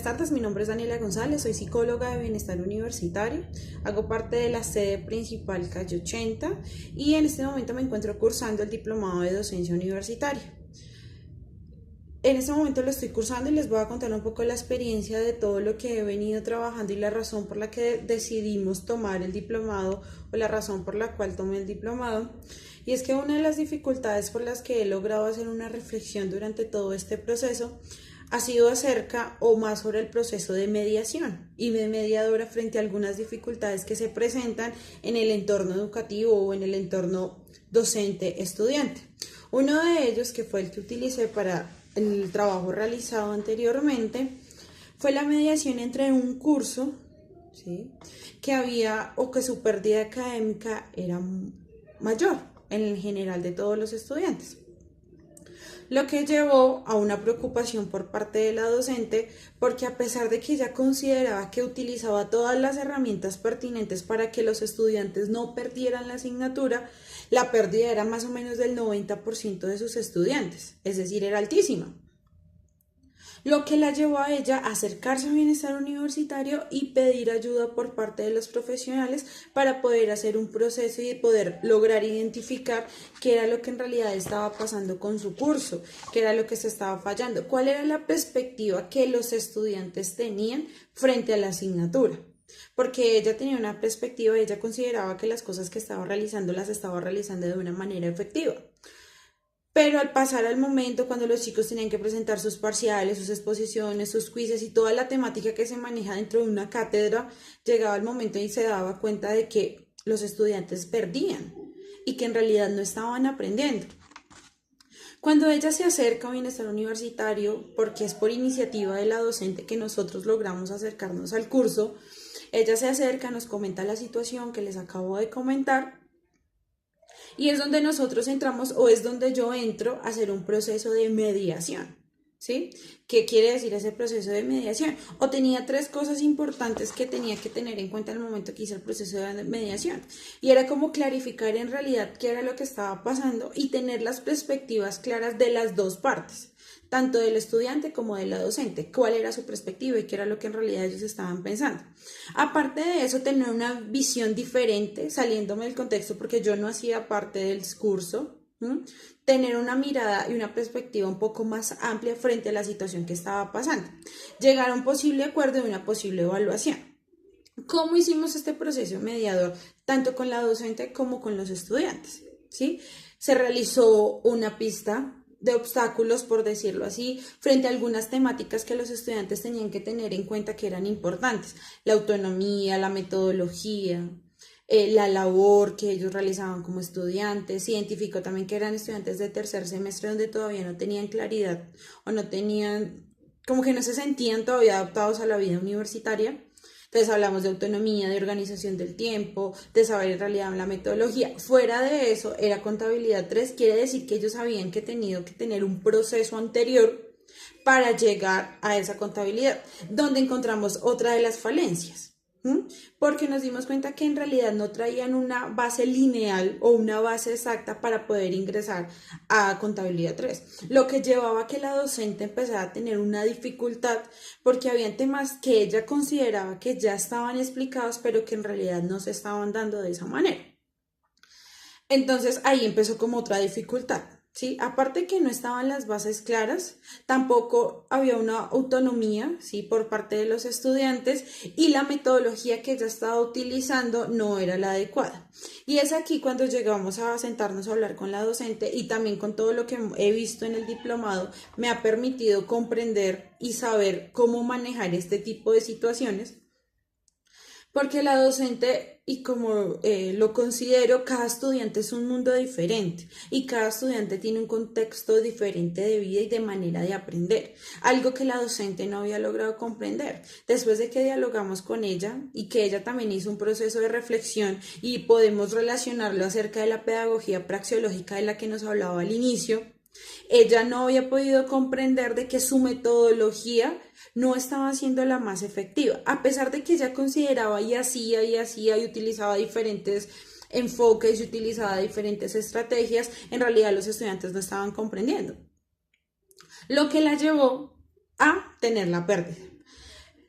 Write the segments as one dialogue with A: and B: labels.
A: Buenas tardes, mi nombre es Daniela González, soy psicóloga de bienestar universitario, hago parte de la sede principal Calle 80 y en este momento me encuentro cursando el diplomado de docencia universitaria. En este momento lo estoy cursando y les voy a contar un poco la experiencia de todo lo que he venido trabajando y la razón por la que decidimos tomar el diplomado o la razón por la cual tomé el diplomado. Y es que una de las dificultades por las que he logrado hacer una reflexión durante todo este proceso ha sido acerca o más sobre el proceso de mediación y de mediadora frente a algunas dificultades que se presentan en el entorno educativo o en el entorno docente-estudiante. Uno de ellos, que fue el que utilicé para el trabajo realizado anteriormente, fue la mediación entre un curso, ¿sí?, que había o que su pérdida académica era mayor en el general de todos los estudiantes, lo que llevó a una preocupación por parte de la docente, porque a pesar de que ella consideraba que utilizaba todas las herramientas pertinentes para que los estudiantes no perdieran la asignatura, la pérdida era más o menos del 90% de sus estudiantes, es decir, era altísima. Lo que la llevó a ella a acercarse a bienestar universitario y pedir ayuda por parte de los profesionales para poder hacer un proceso y poder lograr identificar qué era lo que en realidad estaba pasando con su curso, qué era lo que se estaba fallando, cuál era la perspectiva que los estudiantes tenían frente a la asignatura. Porque ella tenía una perspectiva, ella consideraba que las cosas que estaba realizando las estaba realizando de una manera efectiva. Pero al pasar al momento, cuando los chicos tenían que presentar sus parciales, sus exposiciones, sus quizzes y toda la temática que se maneja dentro de una cátedra, llegaba el momento y se daba cuenta de que los estudiantes perdían y que en realidad no estaban aprendiendo. Cuando ella se acerca a bienestar universitario, porque es por iniciativa de la docente que nosotros logramos acercarnos al curso, ella se acerca, nos comenta la situación que les acabo de comentar. Y es donde nosotros entramos, o es donde yo entro a hacer un proceso de mediación, ¿sí? ¿Qué quiere decir ese proceso de mediación? O tenía tres cosas importantes que tenía que tener en cuenta en el momento que hice el proceso de mediación. Y era como clarificar en realidad qué era lo que estaba pasando y tener las perspectivas claras de las dos partes, tanto del estudiante como de la docente, cuál era su perspectiva y qué era lo que en realidad ellos estaban pensando. Aparte de eso, tener una visión diferente, saliéndome del contexto porque yo no hacía parte del curso, tener una mirada y una perspectiva un poco más amplia frente a la situación que estaba pasando, llegar a un posible acuerdo y una posible evaluación. ¿Cómo hicimos este proceso mediador, tanto con la docente como con los estudiantes? ¿Sí? Se realizó una pista de obstáculos, por decirlo así, frente a algunas temáticas que los estudiantes tenían que tener en cuenta que eran importantes: la autonomía, la metodología, la labor que ellos realizaban como estudiantes. Se identificó también que eran estudiantes de tercer semestre donde todavía no tenían claridad o no tenían, como que no se sentían todavía adaptados a la vida universitaria. Entonces hablamos de autonomía, de organización del tiempo, de saber en realidad la metodología. Fuera de eso, era contabilidad 3, quiere decir que ellos habían que tenido que tener un proceso anterior para llegar a esa contabilidad, donde encontramos otra de las falencias. Porque nos dimos cuenta que en realidad no traían una base lineal o una base exacta para poder ingresar a contabilidad 3, lo que llevaba a que la docente empezara a tener una dificultad porque habían temas que ella consideraba que ya estaban explicados pero que en realidad no se estaban dando de esa manera. Entonces ahí empezó como otra dificultad, ¿sí? Aparte que no estaban las bases claras, tampoco había una autonomía, ¿sí?, por parte de los estudiantes, y la metodología que ella estaba utilizando no era la adecuada. Y es aquí cuando llegamos a sentarnos a hablar con la docente, y también con todo lo que he visto en el diplomado me ha permitido comprender y saber cómo manejar este tipo de situaciones. Porque la docente, y como lo considero, cada estudiante es un mundo diferente y cada estudiante tiene un contexto diferente de vida y de manera de aprender, algo que la docente no había logrado comprender. Después de que dialogamos con ella y que ella también hizo un proceso de reflexión y podemos relacionarlo acerca de la pedagogía praxeológica de la que nos hablaba al inicio, ella no había podido comprender de que su metodología no estaba siendo la más efectiva, a pesar de que ella consideraba y hacía y utilizaba diferentes enfoques y utilizaba diferentes estrategias. En realidad los estudiantes no estaban comprendiendo, lo que la llevó a tener la pérdida.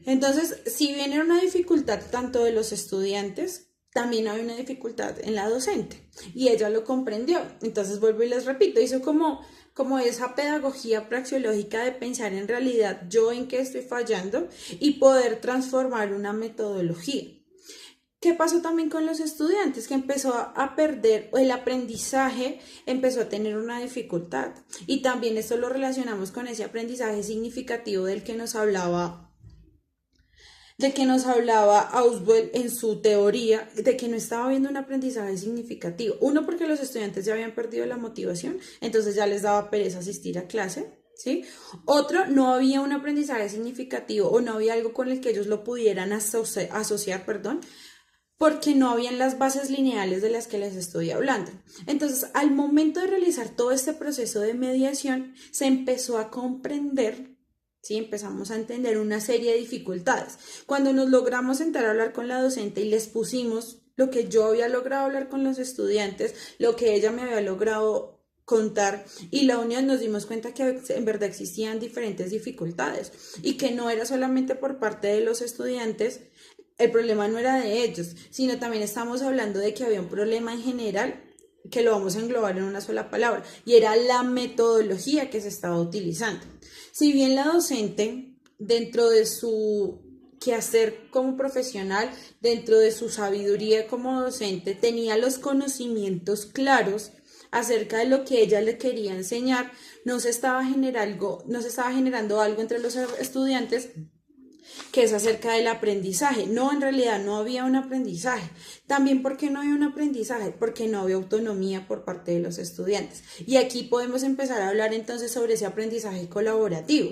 A: Entonces, si bien era una dificultad tanto de los estudiantes, también había una dificultad en la docente y ella lo comprendió. Entonces, vuelvo y les repito, hizo como esa pedagogía praxeológica de pensar en realidad yo en qué estoy fallando y poder transformar una metodología. ¿Qué pasó también con los estudiantes? Que empezó a perder el aprendizaje, empezó a tener una dificultad. Y también esto lo relacionamos con ese aprendizaje significativo del que nos hablaba Auswell en su teoría, de que no estaba viendo un aprendizaje significativo. Uno, porque los estudiantes ya habían perdido la motivación, entonces ya les daba pereza asistir a clase. ¿Sí? Otro, no había un aprendizaje significativo o no había algo con el que ellos lo pudieran asociar, perdón, porque no habían las bases lineales de las que les estoy hablando. Entonces, al momento de realizar todo este proceso de mediación, se empezó a comprender, ¿sí? Empezamos a entender una serie de dificultades. Cuando nos logramos sentar a hablar con la docente y les pusimos lo que yo había logrado hablar con los estudiantes, lo que ella me había logrado contar, y la unión, nos dimos cuenta que en verdad existían diferentes dificultades y que no era solamente por parte de los estudiantes. El problema no era de ellos, sino también estamos hablando de que había un problema en general que lo vamos a englobar en una sola palabra, y era la metodología que se estaba utilizando. Si bien la docente, dentro de su quehacer como profesional, dentro de su sabiduría como docente, tenía los conocimientos claros acerca de lo que ella le quería enseñar, no se estaba generando algo entre los estudiantes que es acerca del aprendizaje. No, en realidad no había un aprendizaje. También, ¿por qué no había un aprendizaje? Porque no había autonomía por parte de los estudiantes. Y aquí podemos empezar a hablar entonces sobre ese aprendizaje colaborativo.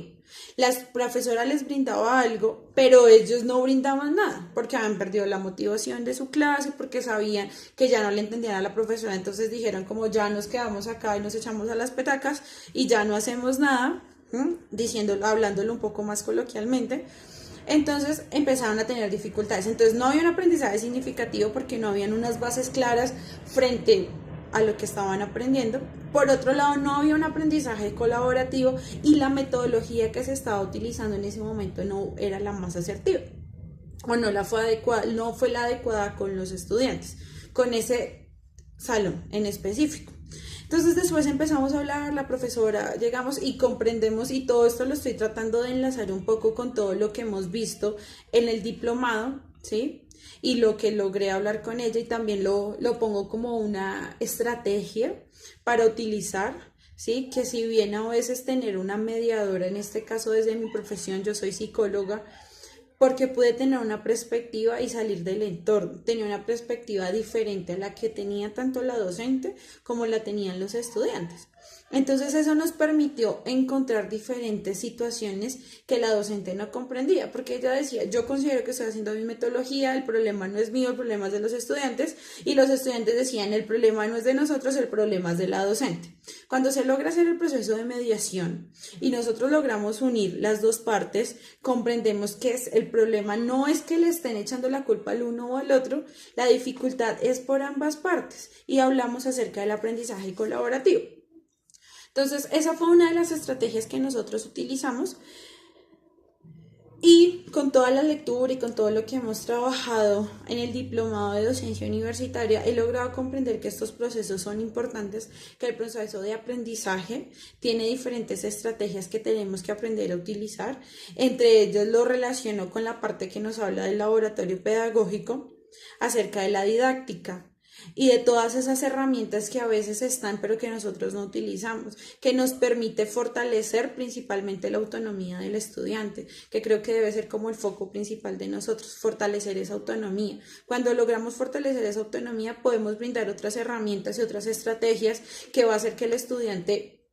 A: Las profesoras les brindaba algo, pero ellos no brindaban nada, porque habían perdido la motivación de su clase, porque sabían que ya no le entendían a la profesora, entonces dijeron como ya nos quedamos acá y nos echamos a las petacas y ya no hacemos nada, hablándolo un poco más coloquialmente. Entonces empezaron a tener dificultades. Entonces no había un aprendizaje significativo porque no habían unas bases claras frente a lo que estaban aprendiendo. Por otro lado, no había un aprendizaje colaborativo y la metodología que se estaba utilizando en ese momento no era la más asertiva o no fue la adecuada con los estudiantes, con ese salón en específico. Entonces después empezamos a hablar, la profesora, llegamos y comprendemos, y todo esto lo estoy tratando de enlazar un poco con todo lo que hemos visto en el diplomado, ¿sí? Y lo que logré hablar con ella, y también lo pongo como una estrategia para utilizar, ¿sí? Que si bien a veces tener una mediadora, en este caso desde mi profesión, yo soy psicóloga, porque pude tener una perspectiva y salir del entorno, tenía una perspectiva diferente a la que tenía tanto la docente como la tenían los estudiantes. Entonces eso nos permitió encontrar diferentes situaciones que la docente no comprendía, porque ella decía, yo considero que estoy haciendo mi metodología, el problema no es mío, el problema es de los estudiantes, y los estudiantes decían, el problema no es de nosotros, el problema es de la docente. Cuando se logra hacer el proceso de mediación y nosotros logramos unir las dos partes, comprendemos que el problema no es que le estén echando la culpa al uno o al otro, la dificultad es por ambas partes, y hablamos acerca del aprendizaje colaborativo. Entonces, esa fue una de las estrategias que nosotros utilizamos, y con toda la lectura y con todo lo que hemos trabajado en el diplomado de docencia universitaria, he logrado comprender que estos procesos son importantes, que el proceso de aprendizaje tiene diferentes estrategias que tenemos que aprender a utilizar. Entre ellos lo relaciono con la parte que nos habla del laboratorio pedagógico, acerca de la didáctica y de todas esas herramientas que a veces están pero que nosotros no utilizamos, que nos permite fortalecer principalmente la autonomía del estudiante, que creo que debe ser como el foco principal de nosotros, fortalecer esa autonomía. Cuando logramos fortalecer esa autonomía, podemos brindar otras herramientas y otras estrategias que va a hacer que el estudiante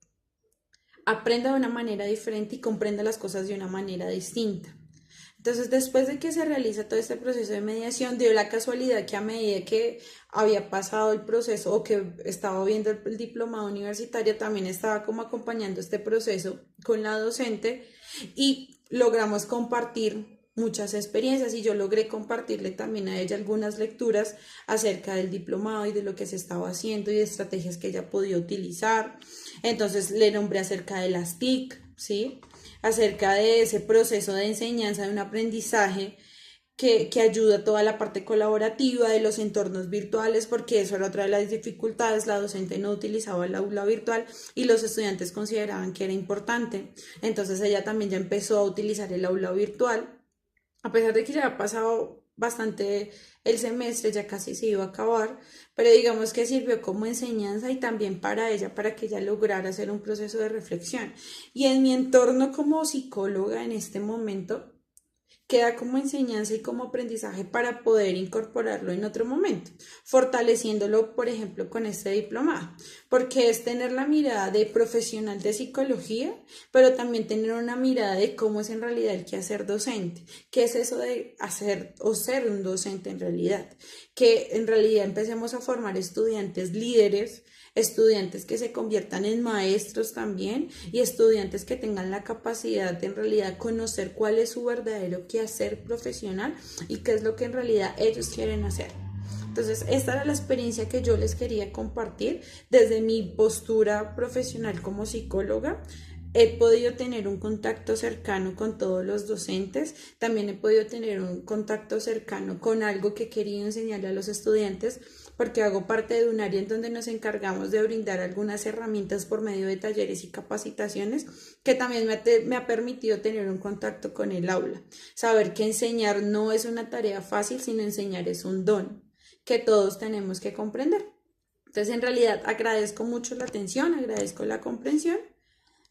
A: aprenda de una manera diferente y comprenda las cosas de una manera distinta. Entonces, después de que se realiza todo este proceso de mediación, dio la casualidad que a medida que había pasado el proceso o que estaba viendo el diplomado universitario, también estaba como acompañando este proceso con la docente, y logramos compartir muchas experiencias, y yo logré compartirle también a ella algunas lecturas acerca del diplomado y de lo que se estaba haciendo y de estrategias que ella podía utilizar. Entonces le nombré acerca de las TIC, ¿sí? Acerca de ese proceso de enseñanza, de un aprendizaje que ayuda a toda la parte colaborativa de los entornos virtuales, porque eso era otra de las dificultades, la docente no utilizaba el aula virtual y los estudiantes consideraban que era importante. Entonces ella también ya empezó a utilizar el aula virtual, a pesar de que ya ha pasado bastante el semestre, ya casi se iba a acabar, pero digamos que sirvió como enseñanza y también para ella, para que ella lograra hacer un proceso de reflexión. Y en mi entorno como psicóloga en este momento, queda como enseñanza y como aprendizaje para poder incorporarlo en otro momento, fortaleciéndolo, por ejemplo, con este diplomado, porque es tener la mirada de profesional de psicología, pero también tener una mirada de cómo es en realidad el quehacer docente, qué es eso de hacer o ser un docente en realidad, que en realidad empecemos a formar estudiantes líderes, estudiantes que se conviertan en maestros también y estudiantes que tengan la capacidad de en realidad conocer cuál es su verdadero quehacer profesional y qué es lo que en realidad ellos quieren hacer. Entonces, esta era la experiencia que yo les quería compartir desde mi postura profesional como psicóloga. He podido tener un contacto cercano con todos los docentes, también he podido tener un contacto cercano con algo que he querido enseñarle a los estudiantes, porque hago parte de un área en donde nos encargamos de brindar algunas herramientas por medio de talleres y capacitaciones, que también me ha permitido tener un contacto con el aula, saber que enseñar no es una tarea fácil, sino enseñar es un don que todos tenemos que comprender. Entonces, en realidad, agradezco mucho la atención, agradezco la comprensión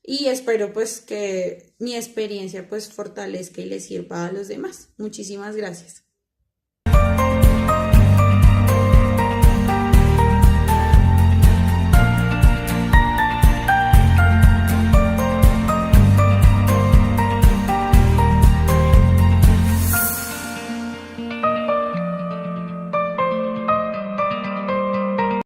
A: y espero pues que mi experiencia pues fortalezca y le sirva a los demás. Muchísimas gracias.